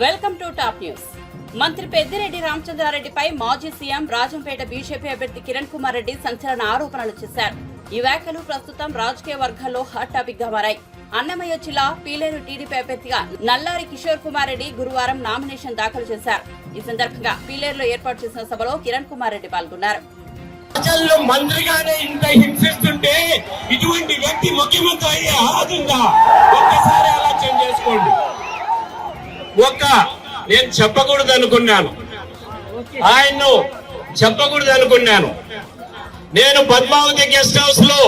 Welcome to top news. మంత్రి పెద్దిరెడ్డి రామచంద్రారెడ్డిపై మాజీ CM Rajampet BJP అభ్యర్థి కిరణ్ కుమార్ రెడ్డి సంచలన ఆరోపణలు చేశారు. ఈ వ్యాఖ్యలు ప్రస్తుతం రాజకీయ వర్గాల్లో హాట్ టాపిక్ గా మారాయి. అన్నమయ్య జిల్లా పీలేరు టీడీపీ అభ్యర్థిగా నల్లారి కిషోర్ కుమార్ రెడ్డి గురువారం నామినేషన్ దాఖలు చేశారు. ఈ సందర్భంగా పీలేరులో ఏర్పాటు చేసిన సభలో కిరణ్ కుమార్ రెడ్డి పాల్గొన్నారు. మంత్రిగానే ఇంత హింసిస్తుంటే ఇటువంటి వ్యక్తి ముఖ్యమంత్రి అయ్యే అర్హత ఒక్కసారి ఆలోచన చేసుకోండి. నేను చెప్పకూడదు అనుకున్నాను, ఆయన్ను చెప్పకూడదు అనుకున్నాను. నేను పద్మావతి గెస్ట్ హౌస్ లో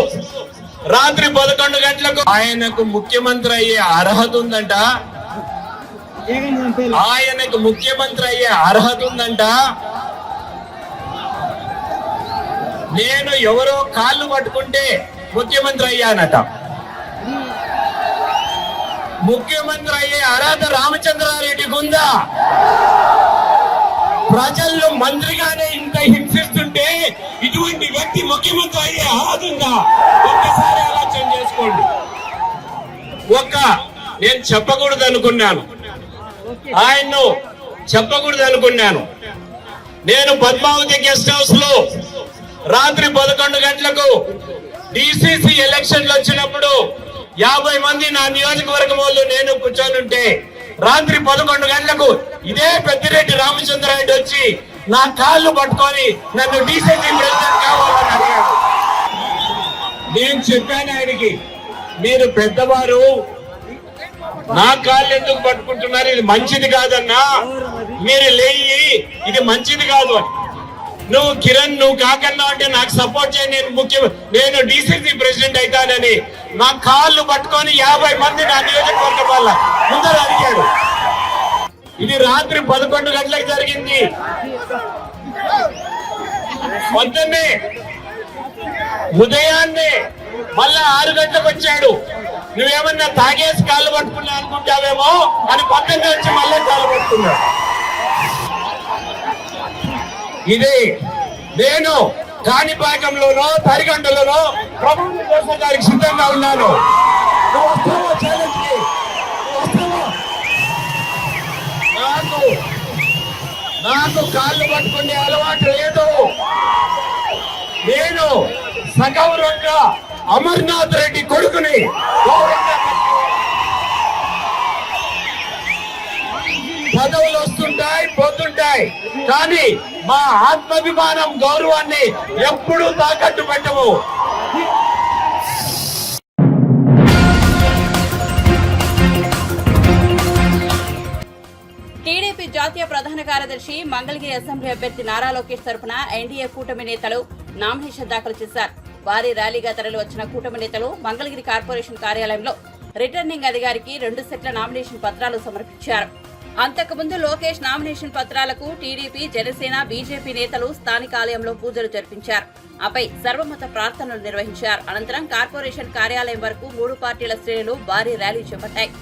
రాత్రి 11 గంటలకు ఆయనకు ముఖ్యమంత్రి అయ్యే అర్హత ఉందంట, ఆయనకు ముఖ్యమంత్రి అయ్యే అర్హత ఉందంట. నేను ఎవరో కాళ్ళు పట్టుకుంటే ముఖ్యమంత్రి అయ్యానట. ముఖ్యమంత్రి అయ్యే అర్హత రామచంద్రారెడ్డికి ఉందా? ప్రజల్లో మంత్రిగానే ఇంత హింసిస్తుంటే ఇటువంటి వ్యక్తి ముఖ్యమంత్రి అయ్యే అర్హత ఉందా? ఒక్కసారి ఆలోచన చేసుకోండి. నేను చెప్పకూడదు అనుకున్నాను, ఆయన్ను చెప్పకూడదు అనుకున్నాను. నేను పద్మావతి గెస్ట్ హౌస్ లో రాత్రి 11 గంటలకు డిసిసి ఎలక్షన్లు వచ్చినప్పుడు 50 మంది నా నియోజకవర్గం వాళ్ళు నేను కూర్చొని రాత్రి 11 గంటలకు ఇదే పెద్దిరెడ్డి రామచంద్రారెడ్డి వచ్చి నా కాళ్ళు పట్టుకొని నన్ను డిసిసి ప్రెసిడెంట్ కావాలని అడిగాడు. నేను చెప్పాను ఆయనకి, మీరు పెద్దవారు, నా కాళ్ళు ఎందుకు పట్టుకుంటున్నారు, ఇది మంచిది కాదన్నా, మీరు లేయి, ఇది మంచిది కాదు అని. నువ్వు కిరణ్, నువ్వు కాకన్నా అంటే నాకు సపోర్ట్ చేయి, నేను డిసిసి ప్రెసిడెంట్ అవుతానని నా కాళ్ళు పట్టుకొని 50 మంది నా నియోజకవర్గం వల్ల ముందర అడిగాడు. ఇది రాత్రి 11 గంటలకు జరిగింది. పొద్దున్నే ఉదయాన్నే మళ్ళా 6 గంటలకు వచ్చాడు. నువ్వేమన్నా తాగేసి కాళ్ళు పట్టుకున్నా అనుకుంటావేమో అని పక్కనే వచ్చి మళ్ళీ కాళ్ళు పట్టుకున్నాడు. ఇది నేను కాణిపాకంలోనో తరిగంటలోనో ప్రభుత్వం కోసం దానికి సిద్ధంగా ఉన్నాను. నాకు కాళ్ళు పట్టుకునే అలవాటు లేదు. నేను సగౌరవంగా అమర్నాథ్ రెడ్డి కొడుకుని పదవులు వస్తుంటాయి, పోతుంటాయి, కానీ మా ఆత్మాభిమానం, గౌరవాన్ని ఎప్పుడూ తాకట్టు పెట్టము. టీడీపీ జాతీయ ప్రధాన కార్యదర్శి మంగళగిరి అసెంబ్లీ అభ్యర్థి నారా లోకేష్ తరపున ఎన్డీఏ కూటమి నేతలు నామినేషన్ దాఖలు చేశారు. భారీ ర్యాలీగా తరలి వచ్చిన కూటమి నేతలు మంగళగిరి కార్పొరేషన్ కార్యాలయంలో రిటర్నింగ్ అధికారికి 2 సెట్ల నామినేషన్ పత్రాలు సమర్పించారు. అంతకుముందు లోకేష్ నామినేషన్ పత్రాలకు టీడీపీ, జనసేన, బీజేపీ నేతలు స్థానిక ఆలయంలో పూజలు జరిపించారు. ఆపై సర్వమత ప్రార్థనలు నిర్వహించారు. అనంతరం కార్పొరేషన్ కార్యాలయం వరకు 3 పార్టీల శ్రేణులు భారీ ర్యాలీ చేపట్టాయి.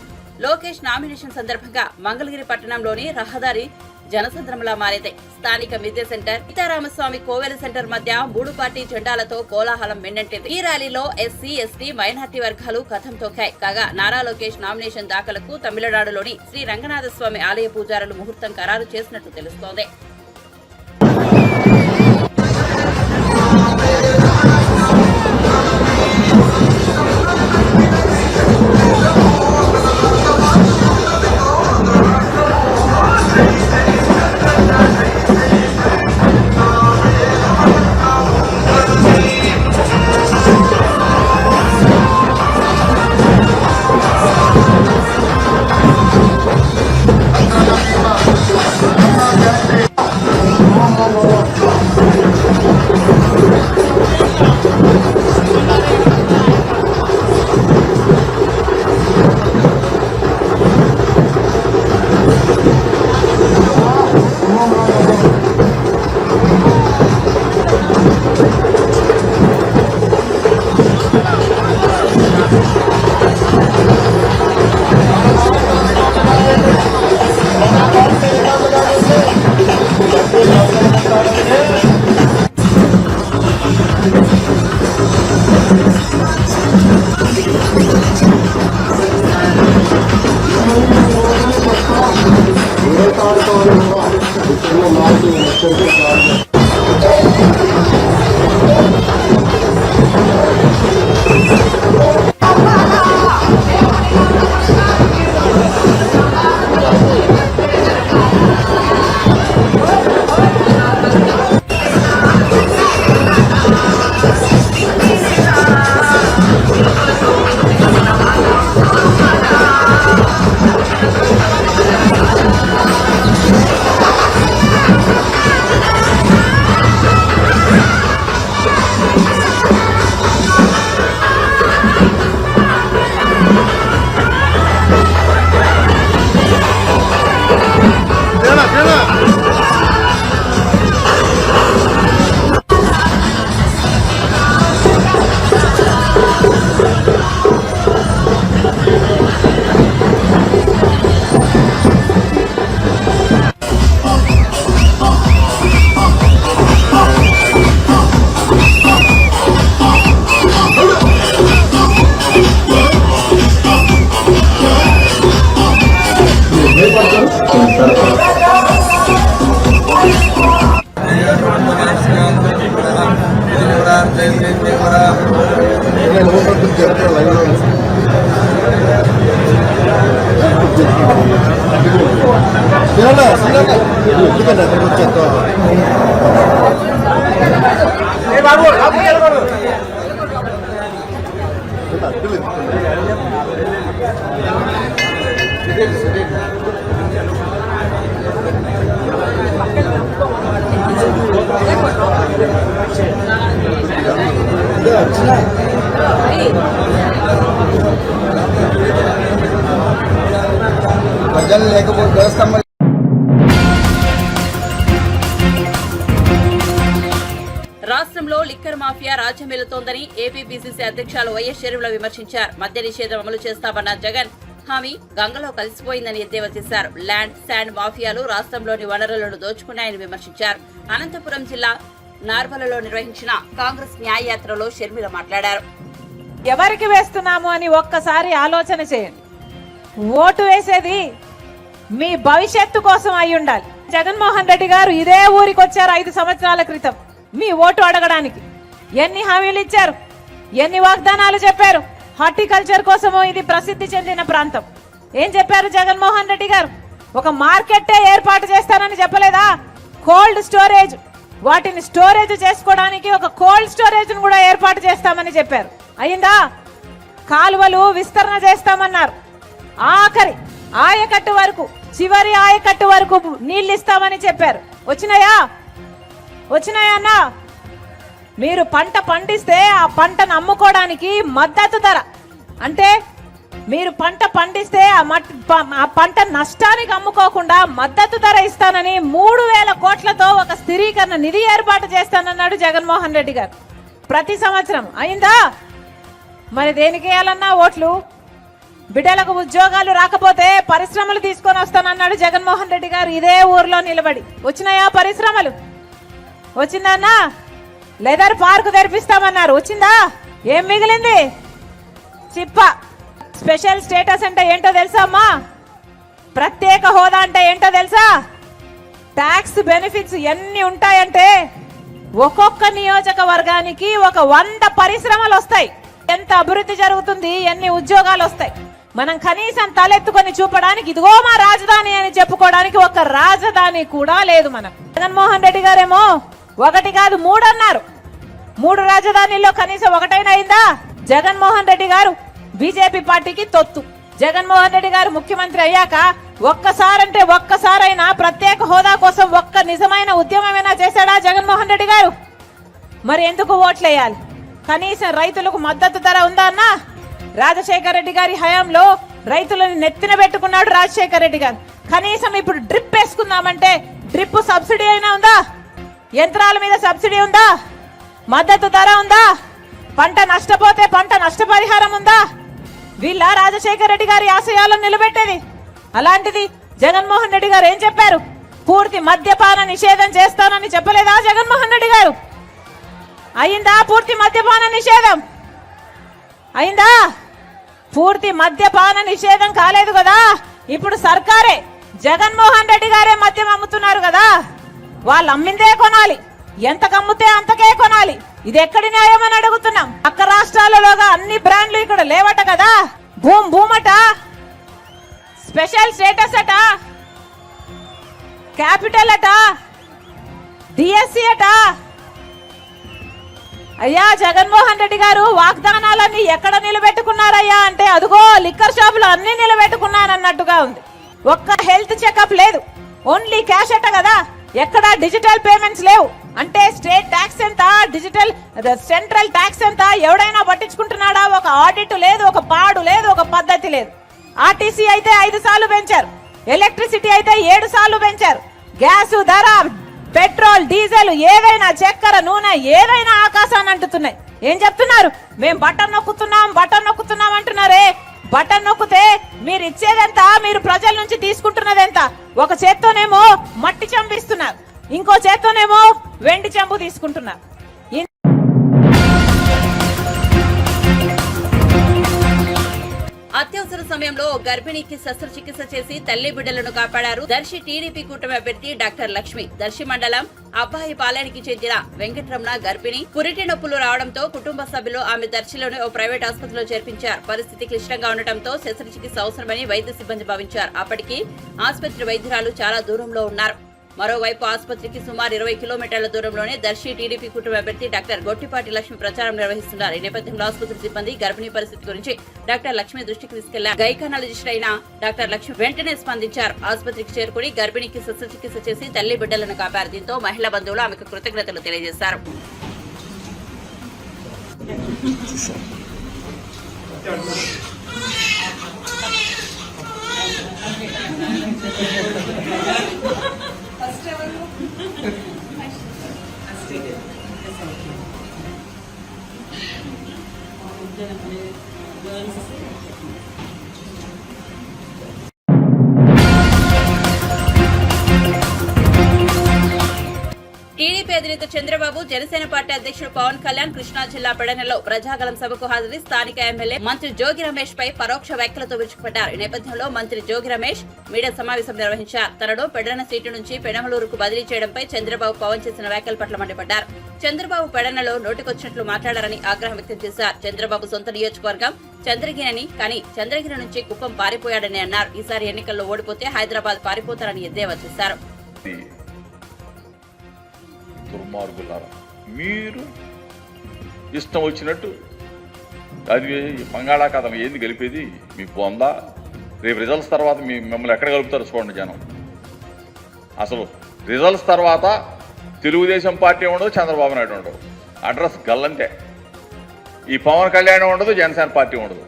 లోకేష్ నామినేషన్ సందర్భంగా మంగళగిరి పట్టణంలోని రహదారి జనసంద్రంలా మారింది. స్థానిక మిద్దె సెంటర్, సీతారామస్వామి కోవెల సెంటర్ మధ్య 3 పార్టీ జెండాలతో కోలాహలం మిన్నంటింది. ఈ ర్యాలీలో ఎస్సీ, ఎస్టీ, మైనార్టీ వర్గాలు కథం తొక్కాయి. కాగా నారా లోకేష్ నామినేషన్ దాఖలకు తమిళనాడులోని శ్రీ రంగనాథస్వామి ఆలయ పూజారులు ముహూర్తం ఖరారు చేసినట్టు తెలుస్తోంది. ప్రజలు లేకపోతే వ్యవస్థ రాష్ట్రంలో లిక్కర్ మాఫియా రాజ్యమేలుతోందని ఏపీపీసీసీ అధ్యక్షులు వైఎస్ షర్మిల విమర్శించారు. మద్య నిషేధం అమలు చేస్తామన్న జగన్ హామీ గంగలో కలిసిపోయిందని ఎద్దేవా చేశారు. ల్యాండ్ శాండ్ మాఫియాలు రాష్ట్రంలోని వనరులను దోచుకున్నాయని విమర్శించారు. అనంతపురం జిల్లా నార్వలలో నిర్వహించిన కాంగ్రెస్ న్యాయయాత్రలో షర్మిల మాట్లాడారు. ఎవరికి వేస్తున్నాము అని ఒక్కసారి ఆలోచన చేయండి. ఓటు వేసేది మీ భవిష్యత్తు కోసం అయి ఉండాలి. జగన్మోహన్ రెడ్డి గారు ఇదే ఊరికి వచ్చారు 5 సంవత్సరాల క్రితం మీ ఓటు అడగడానికి. ఎన్ని హామీలు ఇచ్చారు, ఎన్ని వాగ్దానాలు చెప్పారు. హార్టికల్చర్ కోసము ఇది ప్రసిద్ధి చెందిన ప్రాంతం. ఏం చెప్పారు జగన్మోహన్ రెడ్డి గారు? ఒక మార్కెట్టే ఏర్పాటు చేస్తానని చెప్పలేదా? కోల్డ్ స్టోరేజ్, వాటిని స్టోరేజ్ చేసుకోవడానికి ఒక కోల్డ్ స్టోరేజ్ కూడా ఏర్పాటు చేస్తామని చెప్పారు. అయిందా? కాలువలు విస్తరణ చేస్తామన్నారు. ఆఖరి ఆయకట్టు వరకు, చివరి ఆయకట్టు వరకు నీళ్ళు ఇస్తామని చెప్పారు. వచ్చినాయా? వచ్చినాయన్నా? మీరు పంట పండిస్తే ఆ పంటను అమ్ముకోవడానికి మద్దతు ధర, అంటే మీరు పంట పండిస్తే ఆ పంట నష్టానికి అమ్ముకోకుండా మద్దతు ధర ఇస్తానని 3000 కోట్లతో ఒక స్థిరీకరణ నిధి ఏర్పాటు చేస్తానన్నాడు జగన్మోహన్ రెడ్డి గారు. ప్రతి సంవత్సరం. అయిందా? మరి దేనికి వేయాలన్నా ఓట్లు? బిడ్డలకు ఉద్యోగాలు రాకపోతే పరిశ్రమలు తీసుకొని వస్తానన్నాడు జగన్మోహన్ రెడ్డి గారు ఇదే ఊర్లో నిలబడి. వచ్చినాయా పరిశ్రమలు? వచ్చిందన్నా? లెదర్ పార్క్ తెరిపిస్తామన్నారు. వచ్చిందా? ఏం మిగిలింది? చిప్ప. స్పెషల్ స్టేటస్ అంటే ఏంటో తెలుసా అమ్మా? ప్రత్యేక హోదా అంటే ఏంటో తెలుసా? ట్యాక్స్ బెనిఫిట్స్ ఎన్ని ఉంటాయంటే ఒక్కొక్క నియోజకవర్గానికి ఒక 100 పరిశ్రమలు వస్తాయి. ఎంత అభివృద్ధి జరుగుతుంది, ఎన్ని ఉద్యోగాలు వస్తాయి. మనం కనీసం తలెత్తుకొని చూపడానికి ఇదిగో మా రాజధాని అని చెప్పుకోవడానికి ఒక రాజధాని కూడా లేదు. మనం జగన్మోహన్ రెడ్డి గారేమో 1 కాదు 3 అన్నారు. 3 రాజధానిలో కనీసం ఒకటైనా అయిందా? జగన్మోహన్ రెడ్డి గారు బీజేపీ పార్టీకి తొత్తు. జగన్మోహన్ రెడ్డి గారు ముఖ్యమంత్రి అయ్యాక ఒక్కసారంటే ఒక్కసారైనా ప్రత్యేక హోదా కోసం ఒక్క నిజమైన ఉద్యమమైనా చేశాడా జగన్మోహన్ రెడ్డి గారు? మరి ఎందుకు ఓట్లేయాలి? కనీసం రైతులకు మద్దతు ధర ఉందా అన్నా? రాజశేఖర రెడ్డి గారి హయాంలో రైతులను నెత్తిన పెట్టుకున్నాడు రాజశేఖర రెడ్డి గారు. కనీసం ఇప్పుడు డ్రిప్ వేసుకుందామంటే డ్రిప్ సబ్సిడీ అయినా ఉందా? యంత్రాల మీద సబ్సిడీ ఉందా? మద్దతు ధర ఉందా? పంట నష్టపోతే పంట నష్టపరిహారం ఉందా? వీళ్ళ రాజశేఖర రెడ్డి గారి ఆశయాలను నిలబెట్టేది. అలాంటిది జగన్మోహన్ రెడ్డి గారు ఏం చెప్పారు? పూర్తి మద్యపాన నిషేధం చేస్తానని చెప్పలేదా జగన్మోహన్ రెడ్డి గారు? అయిందా పూర్తి మద్యపాన నిషేధం? అయిందా? పూర్తి మద్యపాన నిషేధం కాలేదు కదా. ఇప్పుడు సర్కారే జగన్మోహన్ రెడ్డి గారే మద్యం అమ్ముతున్నారు కదా, వాళ్ళు అమ్మిందే కొనాలి, ఎంతకు అమ్ముతే అంతకే కొనాలి. ఇది ఎక్కడి న్యాయం అని అడుగుతున్నాం. పక్క రాష్ట్రాలలోగా అన్ని బ్రాండ్లు ఇక్కడ లేవట కదా. భూమట, స్పెషల్ స్టేటస్ అట, క్యాపిటల్ అట, డిఎస్సి అట. అయ్యా జగన్మోహన్ రెడ్డి గారు వాగ్దానాలన్నీ ఎక్కడ నిలబెట్టుకున్నారయ్యా అంటే అదిగో లిక్కర్ షాపులు అన్ని నిలబెట్టుకున్నారన్నట్టుగా ఉంది. ఒక్క హెల్త్ చెకప్ లేదు, ఓన్లీ క్యాష్ అట కదా. ఎక్కడ డిజిటల్ పేమెంట్స్ లేవు. అంటే స్టేట్ ట్యాక్స్ ఎంత, డిజిటల్ సెంట్రల్ ట్యాక్స్ ఎంత ఎవడైనా పట్టించుకుంటున్నాడా? ఒక ఆడిట్ లేదు, ఒక పాడు లేదు, ఒక పద్ధతి లేదు. ఆర్టీసీ అయితే 5 సార్లు పెంచారు, ఎలక్ట్రిసిటీ అయితే 7 సార్లు పెంచారు. గ్యాస్ ధర, పెట్రోల్, డీజిల్, ఏదైనా చక్కెర, నూనె ఏదైనా ఆకాశాన్ని అంటుతున్నాయి. ఏం చెప్తున్నారు? మేము బటన్ నొక్కుతున్నాం అంటున్నారే. బటన్ నొక్కితే మీరు ఇచ్చేదెంత, మీరు ప్రజల నుంచి తీసుకుంటున్నదెంత? ఒక చేత్తోనేమో మట్టి చెంబు ఇస్తున్నారు, ఇంకో చేత్తోనేమో వెండి చెంబు తీసుకుంటున్నారు. అత్యవసర సమయంలో గర్భిణికి శస్త్రచికిత్స చేసి తల్లి బిడ్డలను కాపాడారు దర్శి టీడీపీ కూటమి అభ్యర్థి డాక్టర్ లక్ష్మి. దర్శి మండలం అబ్బాయిపాలెనికి చెందిన వెంకటరమణ గర్భిణి పురిటి నొప్పులు రావడంతో కుటుంబ సభ్యులు ఆమె దర్శిలోని ఓ ప్రైవేట్ ఆసుపత్రిలో చేర్పించారు. పరిస్థితి క్లిష్టంగా ఉండటంతో శస్త్రచికిత్స అవసరమని వైద్య సిబ్బంది భావించారు. అప్పటికి ఆసుపత్రి వైద్యురాలు చాలా దూరంలో ఉన్నారు. మరోవైపు ఆసుపత్రికి సుమారు 20 కిలోమీటర్ల దూరంలోనే దర్శి టీడీపీ కూటమి అభ్యర్థి డాక్టర్ గొట్టిపాటి లక్ష్మి ప్రచారం నిర్వహిస్తున్నారు. ఈ నేపథ్యంలో ఆసుపత్రి సిబ్బంది గర్భిణీ పరిస్థితి గురించి డాక్టర్ లక్ష్మి దృష్టికి తీసుకెళ్లారు. గైనకాలజిస్ట్ అయిన డాక్టర్ లక్ష్మి వెంటనే స్పందించారు. ఆసుపత్రికి చేరుకుని గర్భిణికి శస్త్రచికిత్స చేసి తల్లి బిడ్డలను కాపారు. దీంతో మహిళా బంధువులు ఆమెకు కృతజ్ఞతలు తెలియజేశారు. టీడీపీ అధినేత చంద్రబాబు, జనసేన పార్టీ అధ్యక్షుడు పవన్ కళ్యాణ్ కృష్ణా జిల్లా పెడనలో ప్రజాగలం సభకు హాజరై స్థానిక ఎమ్మెల్యే మంత్రి జోగి రమేష్ పై పరోక్ష వ్యాఖ్యలతో విరుచుకుపడ్డారు. ఈ నేపథ్యంలో మంత్రి జోగి రమేష్ మీడియా సమావేశం నిర్వహించారు. తనను పెడన సీటు నుంచి పెనమలూరుకు బదిలీ చేయడంపై చంద్రబాబు పవన్ చేసిన వ్యాఖ్యల పట్ల మండిపడ్డారు. చంద్రబాబు పెడనలో నోటికొచ్చినట్లు మాట్లాడారని ఆగ్రహం వ్యక్తం చేశారు. చంద్రబాబు సొంత నియోజకవర్గం చంద్రగిరి కానీ చంద్రగిరి నుంచి కుప్పం పారిపోయాడని అన్నారు. ఈసారి ఎన్నికల్లో ఓడిపోతే హైదరాబాద్ పారిపోతారని ఎద్దేవా చేశారు. దుర్మార్గులారా, మీరు ఇష్టం వచ్చినట్టు అది బంగాళాఖాతం ఏంది గెలిపేది? మీకు పొందా? రేపు రిజల్ట్స్ తర్వాత మిమ్మల్ని ఎక్కడ కలుపుతారు చూడండి జనం. అసలు రిజల్ట్స్ తర్వాత తెలుగుదేశం పార్టీ ఉండదు, చంద్రబాబు నాయుడు ఉండదు, అడ్రస్ గల్లంతే. ఈ పవన్ కళ్యాణ్ ఉండదు, జనసేన పార్టీ ఉండదు.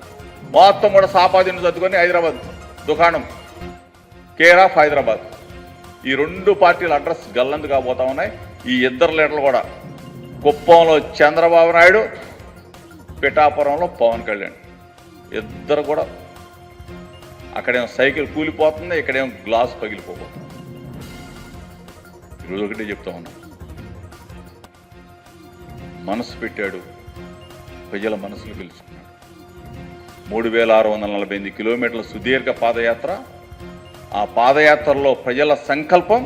మొత్తం కూడా సాపాదిని చదువుకొని హైదరాబాద్ దుకాణం, కేర్ ఆఫ్ హైదరాబాద్. ఈ 2 పార్టీల అడ్రస్ గల్లందు కాబోతా ఉన్నాయి. ఈ 2 లీడర్లు కూడా కుప్పంలో చంద్రబాబు నాయుడు, పిఠాపురంలో పవన్ కళ్యాణ్, ఇద్దరు కూడా అక్కడేమో సైకిల్ కూలిపోతుంది, ఇక్కడేమో గ్లాస్ పగిలిపోతుంది. ఈరోజు ఒకటే చెప్తా ఉన్నాం, మనసు పెట్టాడు, ప్రజల మనసులు గెలుచుకున్నాడు. 3648 కిలోమీటర్ల సుదీర్ఘ పాదయాత్ర. ఆ పాదయాత్రలో ప్రజల సంకల్పం,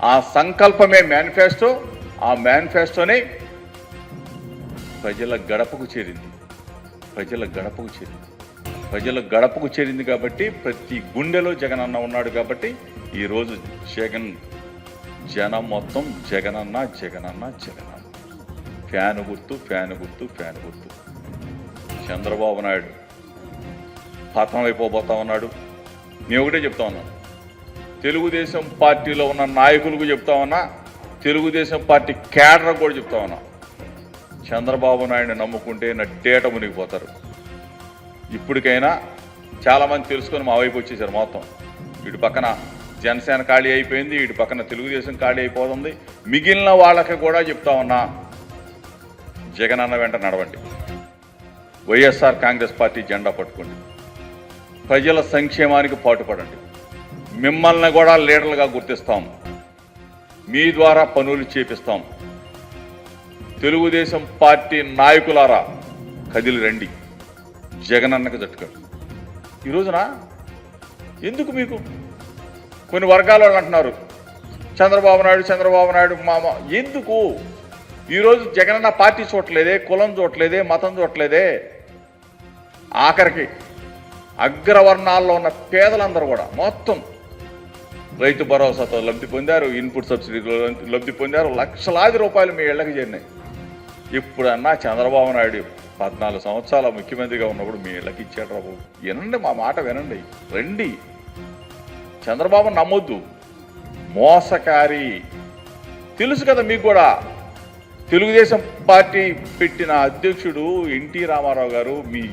ఆ సంకల్పమే మేనిఫెస్టో, ఆ మేనిఫెస్టోనే ప్రజల గడపకు చేరింది. ప్రజల గడపకు చేరింది కాబట్టి ప్రతి గుండెలో జగన్ అన్న ఉన్నాడు. కాబట్టి ఈరోజు జనం మొత్తం జగనన్న. ఫ్యాను గుర్తు. చంద్రబాబు నాయుడు పతనం అయిపోబోతా ఉన్నాడు. నేను ఒకటే చెప్తా ఉన్నాను, తెలుగుదేశం పార్టీలో ఉన్న నాయకులకు చెప్తా ఉన్నా, తెలుగుదేశం పార్టీ క్యాడర్ కూడా చెప్తా ఉన్నా, చంద్రబాబు నాయుడిని నమ్ముకుంటే నట్టేట మునిగిపోతారు. ఇప్పటికైనా చాలామంది తెలుసుకొని మా వైపు వచ్చేసారు. మొత్తం ఇటు పక్కన జనసేన ఖాళీ అయిపోయింది, ఇటు పక్కన తెలుగుదేశం ఖాళీ అయిపోతుంది. మిగిలిన వాళ్ళకి కూడా చెప్తా ఉన్నా, జగనన్న వెంట నడవండి, వైఎస్ఆర్ కాంగ్రెస్ పార్టీ జెండా పట్టుకోండి, ప్రజల సంక్షేమానికి పాటుపడండి. మిమ్మల్ని కూడా లీడర్లుగా గుర్తిస్తాం, మీ ద్వారా పనులు చేపిస్తాం. తెలుగుదేశం పార్టీ నాయకులారా కదిలి రండి, జగనన్నకు జట్టుకడు. ఈ రోజున ఎందుకు మీకు కొన్ని వర్గాల వాళ్ళు అంటున్నారు చంద్రబాబు నాయుడు మామ. ఎందుకు ఈరోజు జగనన్న పార్టీ చూడలేదే, కులం చూడలేదే, మతం చూడలేదే, ఆఖరికి అగ్రవర్ణాల్లో ఉన్న పేదలందరూ కూడా మొత్తం రైతు భరోసాతో లబ్ధి పొందారు, ఇన్పుట్ సబ్సిడీలో లబ్ధి పొందారు, లక్షలాది రూపాయలు మీ ఇళ్లకు చేరినాయి. ఇప్పుడన్నా చంద్రబాబు నాయుడు 14 సంవత్సరాల ముఖ్యమంత్రిగా ఉన్నప్పుడు మీ ఇళ్ళకి ఇచ్చాడు రాబు. వినండి, మా మాట వినండి, రండి. చంద్రబాబు నమ్మొద్దు, మోసకారి. తెలుసు కదా మీకు కూడా. తెలుగుదేశం పార్టీ పెట్టిన అధ్యక్షుడు ఎన్టీ రామారావు గారు మీ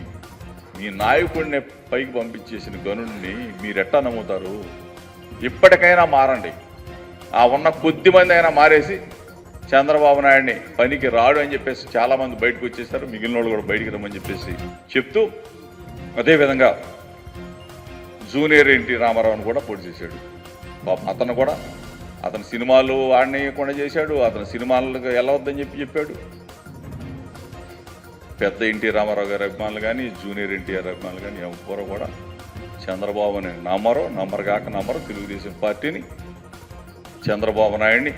నాయకుడిని పైకి పంపించేసిన గనుడిని మీరెట్టా నమ్ముతారు? ఇప్పటికైనా మారండి. ఆ ఉన్న కొద్ది మంది అయినా మారేసి చంద్రబాబు నాయుడిని పనికి రాడు అని చెప్పేసి చాలామంది బయటకు వచ్చేసారు. మిగిలిన వాళ్ళు కూడా బయటికి రమ్మని చెప్పేసి చెప్తూ, అదేవిధంగా జూనియర్ ఎన్టీ రామారావుని కూడా పోటీ చేశాడు. పాపం అతను కూడా అతని సినిమాలు ఆడనీయకుండా చేశాడు, అతని సినిమాలకు వెళ్ళవద్దని చెప్పాడు. పెద్ద ఎన్టీ రామారావు గారి అభిమానులు కానీ జూనియర్ ఎన్టీఆర్ అభిమానులు కానీ ఎవరు కూడా చంద్రబాబుని నమ్మరు. తెలుగుదేశం పార్టీని, చంద్రబాబు నాయుడిని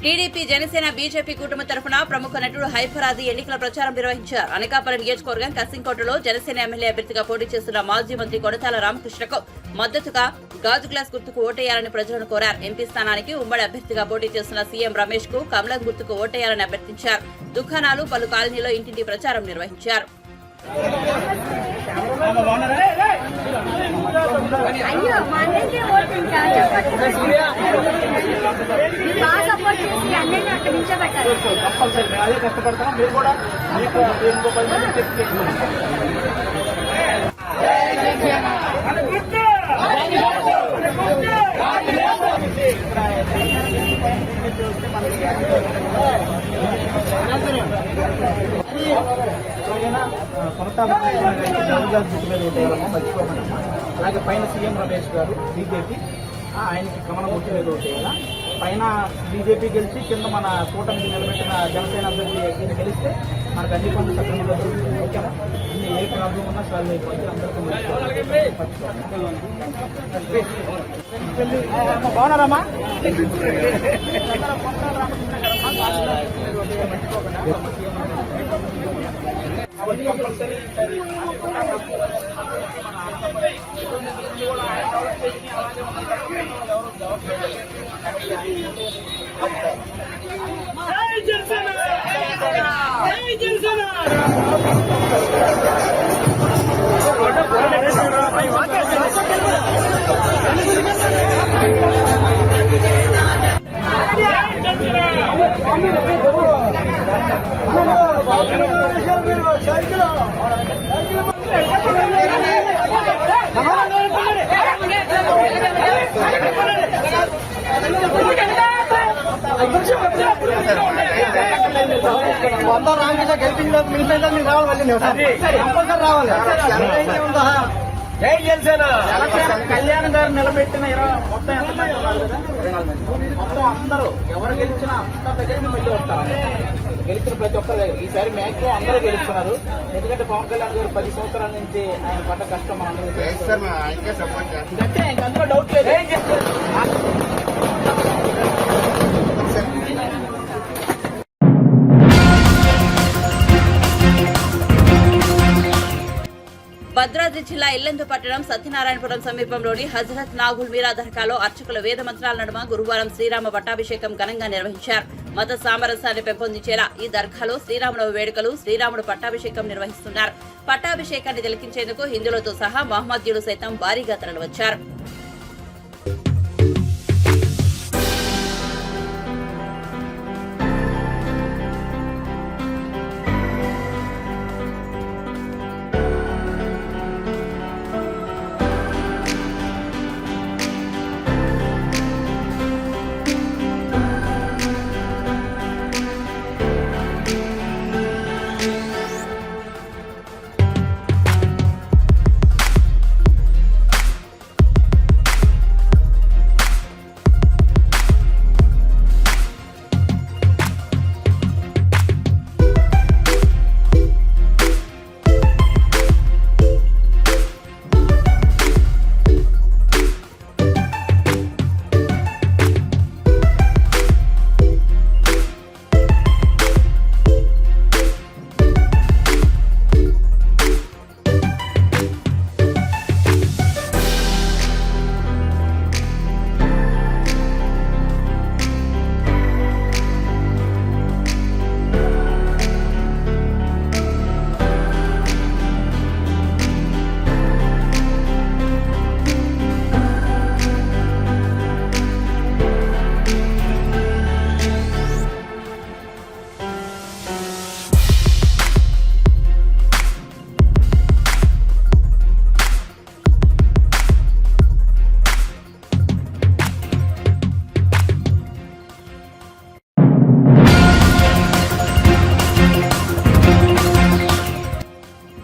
టీడీపీ, జనసేన, బీజేపీ కూటమి తరఫున ప్రముఖ నటుడు హైఫరాది ఎన్నికల ప్రచారం నిర్వహించారు. అనకాపల్లి నియోజకవర్గం కసింకోటలో జనసేన ఎమ్మెల్యే అభ్యర్థిగా పోటీ చేస్తున్న మాజీ మంత్రి కొడతాల రామకృష్ణకు మద్దతుగా గాజు గ్లాస్ గుర్తుకు ఓటేయాలని ప్రజలను కోరారు. ఎంపీ స్థానానికి ఉమ్మడి అభ్యర్థిగా పోటీ చేస్తున్న సీఎం రమేష్ కు కమలం గుర్తుకు ఓటేయాలని అభ్యర్థించారు. దుకాణాలు, పలు కాలనీలో ఇంటింటి ప్రచారం నిర్వహించారు. అయ్యో మా అన్నయ్యకే ఓటించాలి బాగా సపోర్ట్ చేసి అన్నయ్యని అక్కడ నిల్చోబెట్టాలి. అదే కష్టపడతాం మీరు కూడా. అలాగే పైన సీఎం రమేష్ గారు బీజేపీ, ఆయనకి కమల గుర్తు మీద ఓటేయాలా. పైన బీజేపీ గెలిచి కింద మన కూటమికి నిలబెట్టిన జనసేన అభ్యర్థి గెలిస్తే మనకు అన్ని పనులు సక్రమంగా జరుగుతుంది. ఓకేనా? అన్ని ఏ ప్రాబ్లం ఉన్నా సాల్వ్ అయిపోయింది. అందరికీ బాగున్నారమ్మా? జై జనసేన. కళ్యాణ్ గారు నిలబెట్టిన మొత్తం ఎంతమంది ఉన్నారు కదా? మొత్తం అందరూ ఎవరు గెలిచినా అందరి దగ్గర మళ్ళీ వస్తారు. గెలిచిన ప్రతి ఒక్కరి దగ్గర ఈసారి మ్యాక్సిమం అందరూ గెలుస్తున్నారు. ఎందుకంటే పవన్ కళ్యాణ్ గారు 10 సంవత్సరాల నుంచి ఆయన పడ్డ కష్టం అంటే అందులో డౌట్ లేదు. భద్రాద్రి జిల్లా ఇల్లందు పట్టణం సత్యనారాయణపురం సమీపంలోని హజరత్ నాగుల్ మీరా దర్గాలో అర్చకుల వేద మంత్రాల నడుమ గురువారం శ్రీరామ పట్టాభిషేకం ఘనంగా నిర్వహించారు. మత సామరస్యాన్ని పెంపొందించేలా ఈ దర్గాలో శ్రీరామనవమి వేడుకలు, శ్రీరాముడు పట్టాభిషేకం నిర్వహిస్తున్నారు. పట్టాభిషేకాన్ని తిలకించేందుకు హిందువులతో సహా మహమ్మదీయులు సైతం భారీగా తరలివచ్చారు.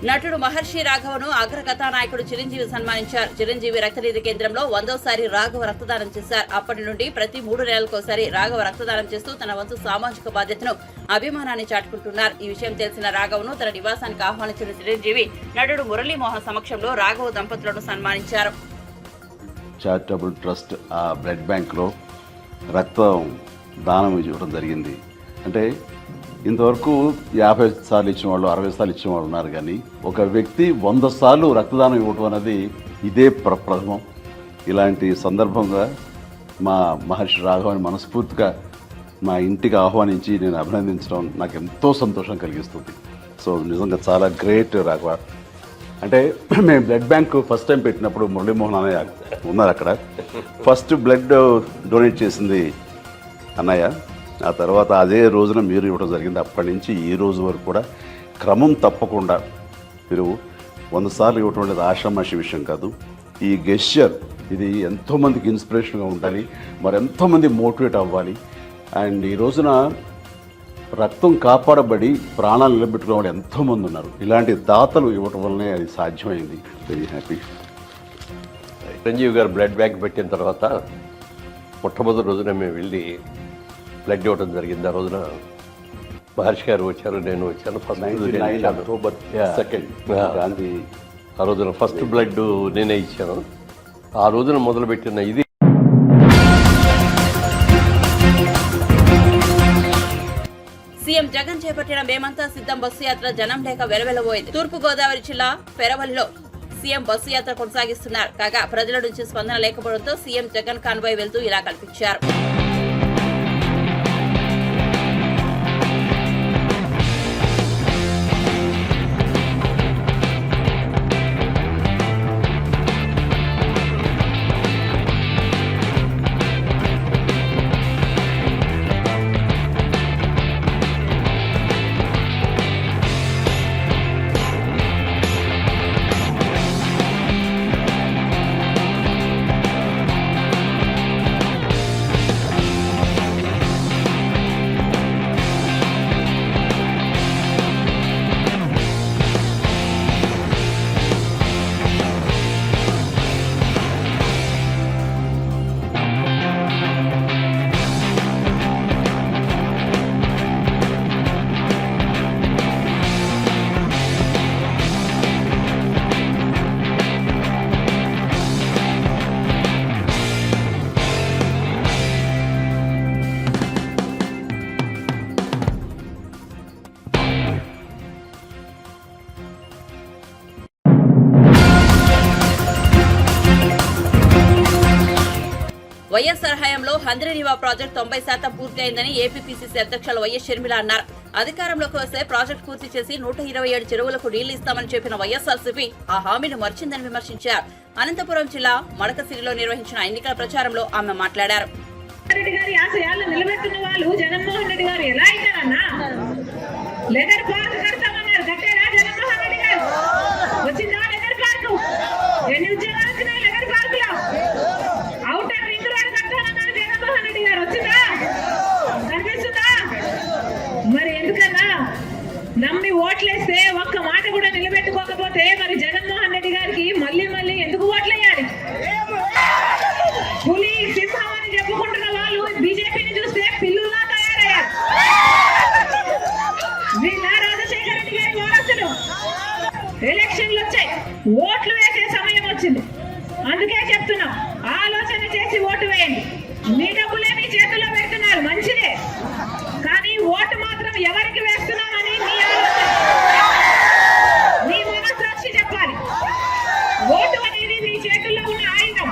నటుడు మహర్షి రాఘవను అగ్ర కథానాయకుడు చిరంజీవి సన్మానించారు. చిరంజీవి రక్తనిధి కేంద్రంలో 100వ రాఘవ రక్తదానం చేశారు. అప్పటి నుండి ప్రతి 3 నెలలకోసారి రాఘవ రక్తదానం చేస్తూ తన వంతు సామాజిక బాధ్యతను, అభిమానాన్ని చాటుకుంటున్నారు. ఈ విషయం తెలిసిన రాఘవను తన నివాసానికి ఆహ్వానించిన చిరంజీవి నటుడు మురళీమోహన్ సమక్షంలో రాఘవ దంపతులను సన్మానించారు. చారిటబుల్ ట్రస్ట్ ఆ బ్లడ్ బ్యాంక్లో రక్తం దానం ఇవ్వడం జరిగింది. అంటే ఇంతవరకు 50 సార్లు ఇచ్చిన వాళ్ళు, 60 సార్లు ఇచ్చిన వాళ్ళు ఉన్నారు. కానీ ఒక వ్యక్తి 100 సార్లు రక్తదానం ఇవ్వడం అనేది ఇదే ప్రథమం. ఇలాంటి సందర్భంగా మా మహర్షి రాఘవని మనస్ఫూర్తిగా మా ఇంటికి ఆహ్వానించి నేను అభినందించడం నాకు ఎంతో సంతోషం కలిగిస్తుంది. సో నిజంగా చాలా గ్రేట్ రాఘవ. అంటే మేము బ్లడ్ బ్యాంక్ ఫస్ట్ టైం పెట్టినప్పుడు మురళీమోహన్ అన్నయ్య ఉన్నారు అక్కడ. ఫస్ట్ బ్లడ్ డొనేట్ చేసింది అన్నయ్య. ఆ తర్వాత అదే రోజున మీరు ఇవ్వడం జరిగింది. అప్పటి నుంచి ఈ రోజు వరకు కూడా క్రమం తప్పకుండా మీరు 100 సార్లు ఇవ్వటం అనేది ఆషామాషి విషయం కాదు. ఈ గెస్చర్ ఇది ఎంతోమందికి ఇన్స్పిరేషన్గా ఉండాలి, మరి ఎంతోమంది మోటివేట్ అవ్వాలి. అండ్ ఈ రోజున రక్తం కాపాడబడి ప్రాణాలు నిలబెట్టుకునే వాళ్ళు ఎంతోమంది ఉన్నారు. ఇలాంటి దాతలు ఇవ్వటం వల్లనే అది సాధ్యమైంది. Very happy. చిరంజీవి గారు బ్లడ్ బ్యాంక్ పెట్టిన తర్వాత మొట్టమొదటి రోజున మేము వెళ్ళి బ్లడ్ ఇవ్వడం జరిగింది. ఆ రోజున మహర్షి గారు వచ్చారు, నేను వచ్చాను. First 19 October 2 Gandhi. ఆ రోజున ఫస్ట్ బ్లడ్ నేనే ఇచ్చాను. ఆ రోజున మొదలుపెట్టిన ఇది సీఎం జగన్ చేపట్టిన మేమంతా సిద్ధం బస్సు యాత్ర జనం లేక వెలవెలబోయింది. తూర్పు గోదావరి జిల్లా పెరవలిలో సీఎం బస్సు యాత్ర కొనసాగిస్తున్నారు. కాగా ప్రజల నుంచి స్పందన లేకపోవడంతో సీఎం జగన్ కాన్వాయ్ వెళ్తూ ఇలా కల్పించారు. వైఎస్ఆర్ హయాంలో హంద్రీనివా ప్రాజెక్టు 90% పూర్తి అయిందని ఏపీపీసీసీ అధ్యక్షులు వైఎస్ షర్మిల అన్నారు. అధికారంలోకి వస్తే ప్రాజెక్టు పూర్తి చేసి 127 చెరువులకు నీళ్లు ఇస్తామని చెప్పిన వైఎస్ఆర్సీపీ ఆ హామీని మర్చిందని విమర్శించారు. అనంతపురం జిల్లా మడకసిరిలో నిర్వహించిన ఎన్నికల ప్రచారంలో ఆమె మాట్లాడారు. రెడ్డి గారి ఆశయాలను నిలబెట్టిన వాళ్ళు జగన్మోహన్ రెడ్డి గారు ఎలా అయినారన్నా? లెదర్ పార్క్ కడతామన్నారు, కట్టారా జగన్మోహన్ రెడ్డి గారు? వచ్చిందా లెదర్ పార్క్? ఎన్ని ఉద్యోగాలు వచ్చినాయి లెదర్ పార్క్ లో? అవుటర్ రింగ్ రోడ్ కట్టాలన్నారు జగన్మోహన్ రెడ్డి గారు, వచ్చిందా? కనిపిస్తుందా? మరి ఎందుకన్నా నమ్మి ఓట్లేస్తే ఒక్క మాట కూడా నిలబెట్టుకోకపోతే మరి జగన్మోహన్ రెడ్డి గారికి మళ్ళీ మళ్ళీ ఎందుకు ఓట్లేయాలి? పులి సింహం అని చెప్పుకుంటున్న వాళ్ళు బీజేపీని చూస్తే పిల్లుల్లా తయారయ్యారు. వీళ్ళ రాజశేఖర రెడ్డి గారి వారసులు. ఎలక్షన్లు వచ్చాయి, ఓట్లు వేసే సమయం వచ్చింది. అందుకే చెప్తున్నాం, ఆలోచన చేసి ఓటు వేయండి. మీ డబ్బులే మీ చేతుల్లో పెడుతున్నారు, మంచిదే. కానీ ఓటు మాత్రం ఎవరికి వేస్తున్నామని మీ మనస్సాక్షి చెప్పాలి. ఓటు అనేది మీ చేతుల్లో ఉన్న ఆయుధం.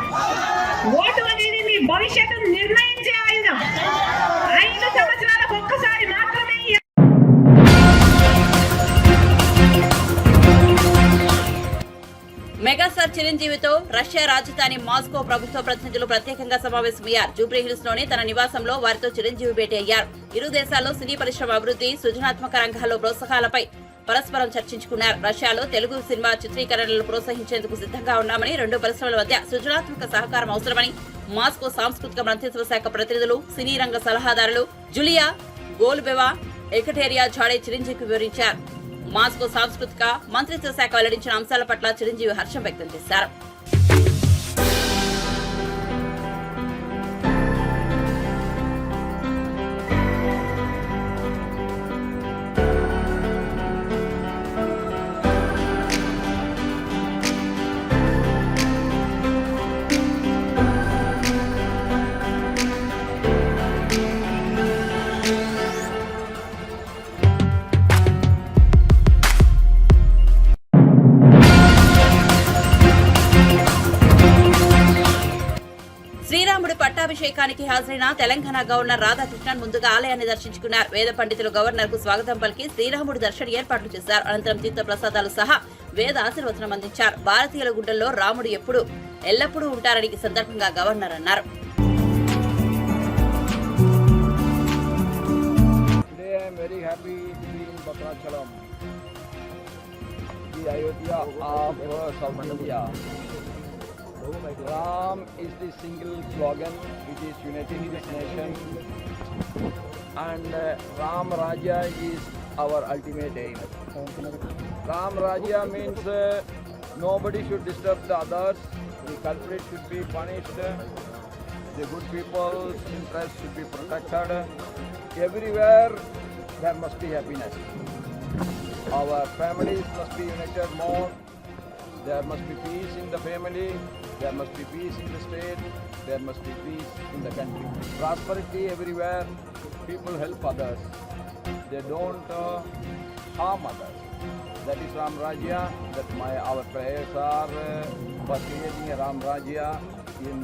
ఓటు అనేది మీ భవిష్యత్తును నిర్ణయించే ఆయుధం. 5 సంవత్సరాలకు ఒక్కసారి మాత్రమే మెగాస్టార్ చిరంజీవితో రష్యా రాజధాని మాస్కో ప్రభుత్వ ప్రతినిధులు ప్రత్యేకంగా సమావేశమయ్యారు. జూబ్లీహిల్స్ లోని తన నివాసంలో వారితో చిరంజీవి భేటీ అయ్యారు. ఇరు దేశాల్లో సినీ పరిశ్రమ అభివృద్ధి, సృజనాత్మక రంగాల్లో ప్రోత్సాహాలపై పరస్పరం చర్చించుకున్నారు. రష్యాలో తెలుగు సినిమా చిత్రీకరణలను ప్రోత్సహించేందుకు సిద్ధంగా ఉన్నామని, 2 పరిశ్రమల మధ్య సృజనాత్మక సహకారం అవసరమని మాస్కో సాంస్కృతిక మంత్రిత్వ శాఖ ప్రతినిధులు, సినీ రంగ సలహాదారులు జులియా గోల్బెవా, ఎకటేరియా ఝాడే చిరంజీవికి వివరించారు. మాస్కో సాంస్కృతిక మంత్రిత్వ శాఖ వెల్లడించిన అంశాల పట్ల చిరంజీవి హర్షం వ్యక్తం చేశారు. శ్రీరాముడి పట్టాభిషేకానికి హాజరైన తెలంగాణ గవర్నర్ రాధాకృష్ణన్ ముందుగా ఆలయాన్ని దర్శించుకున్నారు. వేద పండితులు గవర్నర్ కు స్వాగతం పలికి శ్రీరాముడి దర్శన ఏర్పాట్లు చేశారు. అనంతరం తీర్థ ప్రసాదాలు సహా వేద ఆశీర్వచనం అందించారు. భారతీయుల గుండెల్లో రాముడు ఎల్లప్పుడూ ఉంటారని ఈ సందర్భంగా గవర్నర్ అన్నారు. Ram is the single slogan which is uniting this nation, and Ram Rajya is our ultimate aim. Ram Rajya means nobody should disturb the others, the culprit should be punished, the good people's interest should be protected. Everywhere there must be happiness. Our families must be united more. There must be peace in the family, there must be peace in the state, there must be peace in the country. Prosperity everywhere, people help others, they don't harm others. That is Ram Rajya, our prayers are for creating a Ram Rajya in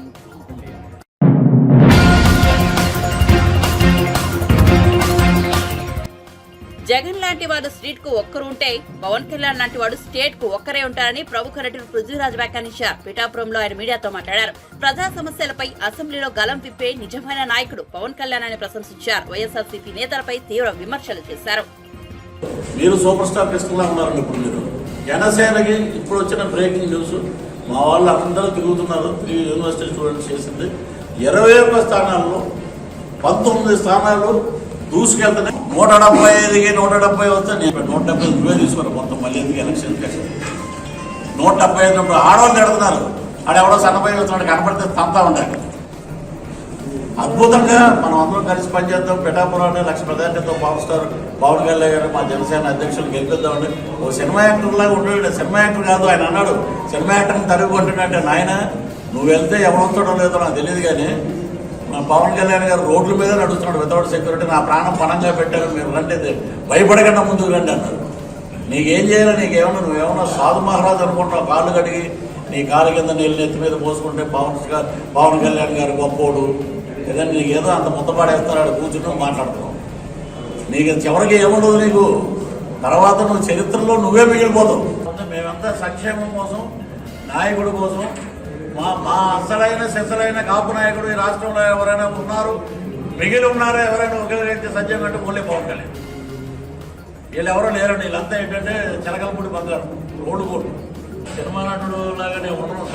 India. Jagan లాంటి వాడు street కు ఒక్కరు ఉంటే పవన్ కళ్యాణ్ లాంటి వాడు state కు ఒక్కరే ఉంటారని ప్రముఖ నటుడు పృథ్వీరాజ్ వ్యాఖ్యానించారు. పిఠాపురంలో ఆయన మీడియాతో మాట్లాడారు. ప్రజా సమస్యలపై అసెంబ్లీలో గలం విప్పే నిజమైన నాయకుడు పవన్ కళ్యాణ్ అని ప్రశంసించారు. వైఎస్ఆర్సీపీ నేతలపై తీవ్ర విమర్శలు చేశారు. మీరు సూపర్ స్టార్ కృష్ణలా ఉన్నారండి. ఇప్పుడు మీరు జనసేనకి ఇప్పుడు వచ్చిన బ్రేకింగ్ న్యూస్, మా వాళ్ళు అందరూ తిరుగుతున్నారు. 3 యూనివర్సిటీ స్టూడెంట్స్ చేసింది 21 స్థానాల్లో 19 స్థానాలు దూసుకెళ్తున్నాయి. 175కి 170 వస్తే నేను 170 నువ్వే తీసుకున్నాను మొత్తం. మళ్ళీ ఎందుకు ఎలక్షన్ 175 ఆడవాళ్ళు ఎడుతున్నారు. ఆడెవడో సన్నపై వస్తున్నాడు, కనపడితే తంతా ఉండాలి. అద్భుతంగా మనం అందరం కలిసి పనిచేద్దాం. పిఠాపురాన్ని 1,00,000 మెజార్టీతో పవర్ స్టార్ పవన్ కళ్యాణ్ గారు మా జనసేన అధ్యక్షులు గెలిపిద్దామండి. ఓ సినిమా యాక్టర్ లాగా ఉండేవాడు. సినిమా యాక్టర్ కాదు ఆయన అన్నాడు. సినిమా యాక్టర్ని తరుగు కొంటున్నాడంటే నాయన నువ్వు వెళ్తే ఎవరొస్తాడో లేదో నాకు తెలియదు, కానీ మా పవన్ కళ్యాణ్ గారు రోడ్ల మీద నడుస్తున్నాడు వితౌట్ సెక్యూరిటీ. నా ప్రాణం పణంగా పెట్టారు, మీరు రండి భయపడకుండా ముందుకు రండి అన్నారు. నీకేం చేయాలి? నీకేమన్నా నువ్వేమన్నా సాధు మహారాజు అనుకుంటావు? కాళ్ళు కడిగి నీ కాలు కింద నీళ్ళు నెత్తి మీద పోసుకుంటే పవన్ కళ్యాణ్ గారు గొప్పోడు ఏదైనా నీకేదో అంత ముద్దపాడేస్తున్నాడు, కూర్చుని మాట్లాడుతున్నావు. నీకు చివరికి ఏముండదు నీకు. తర్వాత నువ్వు చరిత్రలో నువ్వే మిగిలిపోతావు. మేమంతా సంక్షేమం కోసం, నాయకుడి కోసం, మా అసలైన సిసలైన కాపు నాయకుడు ఈ రాష్ట్రంలో ఎవరైనా ఉన్నారు, మిగిలి ఉన్నారా ఎవరైనా ఒకరైతే సత్యం కంటే ఓన్లీ పవన్ కళ్యాణ్. వీళ్ళు ఎవరో లేరండి. వీళ్ళంతా ఏంటంటే చిలకలపూడి బంగారు రోడ్డు కోడు సినిమా నటుడు లాగానే ఉండడం.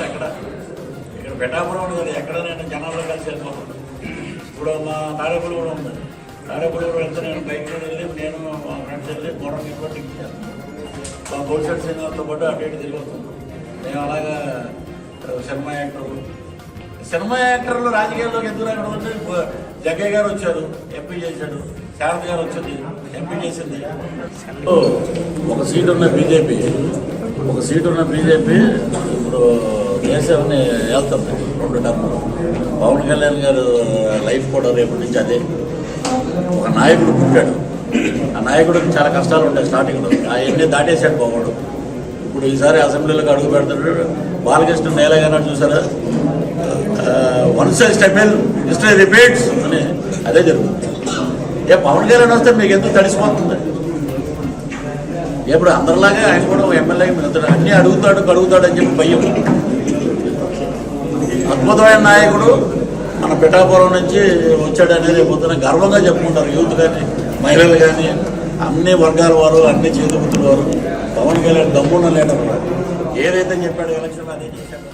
ఇక్కడ పిఠాపురం కదా, ఎక్కడ నేను జనాల్లో కలిసి వెళ్ళిపోతాను. ఇప్పుడు మా తాడేపల్లి కూడా ఉంది. తాడేపల్లి కూడా వెళ్తే నేను బైక్ మీద వెళ్ళి నేను మా ఫ్రెండ్స్ వెళ్ళి గోడకి ఇంట్లో టిక్కిచ్చాను. మా గోల్షెట్ సినిమాతో పాటు అటు ఇటు తిరిగి వస్తుంది. నేను అలాగా సినిమా యాక్టర్లు రాజకీయాల్లోకి ఎందుకు రాకూడదంటే జగ్గయ్య గారు వచ్చారు, ఎంపీ చేశాడు. శారద గారు వచ్చింది, ఎంపీ చేసింది. ఒక సీట్ ఉన్న బీజేపీ ఇప్పుడు దేశాన్ని వెళ్తుంది 2 టర్ములు. పవన్ కళ్యాణ్ గారు లైఫ్ కూడా రేపటి నుంచి అదే. ఒక నాయకుడు పుట్టాడు, ఆ నాయకుడికి చాలా కష్టాలు ఉంటాయి స్టార్టింగ్లో. అవన్నీ దాటేశాడు బాగుడు. ఇప్పుడు ఈసారి అసెంబ్లీలోకి అడుగు పెడతాడు. బాలకృష్ణ నేలగానే చూసారా, one size stable history repeats అని అదే జరుగుతుంది. పవన్ కళ్యాణ్ వస్తే మీకు ఎందుకు తడిసిపోతుంది? ఇప్పుడు అందరిలాగే ఆయన కూడా ఎమ్మెల్యే అన్నీ అడుగుతాడు అని చెప్పి భయం. అద్భుతమైన నాయకుడు మన పిఠాపురం నుంచి వచ్చాడు అనేది పొద్దున గర్వంగా చెప్పుకుంటారు. యూత్ కానీ, మహిళలు కానీ, అన్ని వర్గాల వారు, అన్ని చేతివృత్తుల వారు. పవన్ కళ్యాణ్ దమ్మున్న లీడర్. ఏదైతే చెప్పాడు ఎలక్షన్ అదే చేశాడు.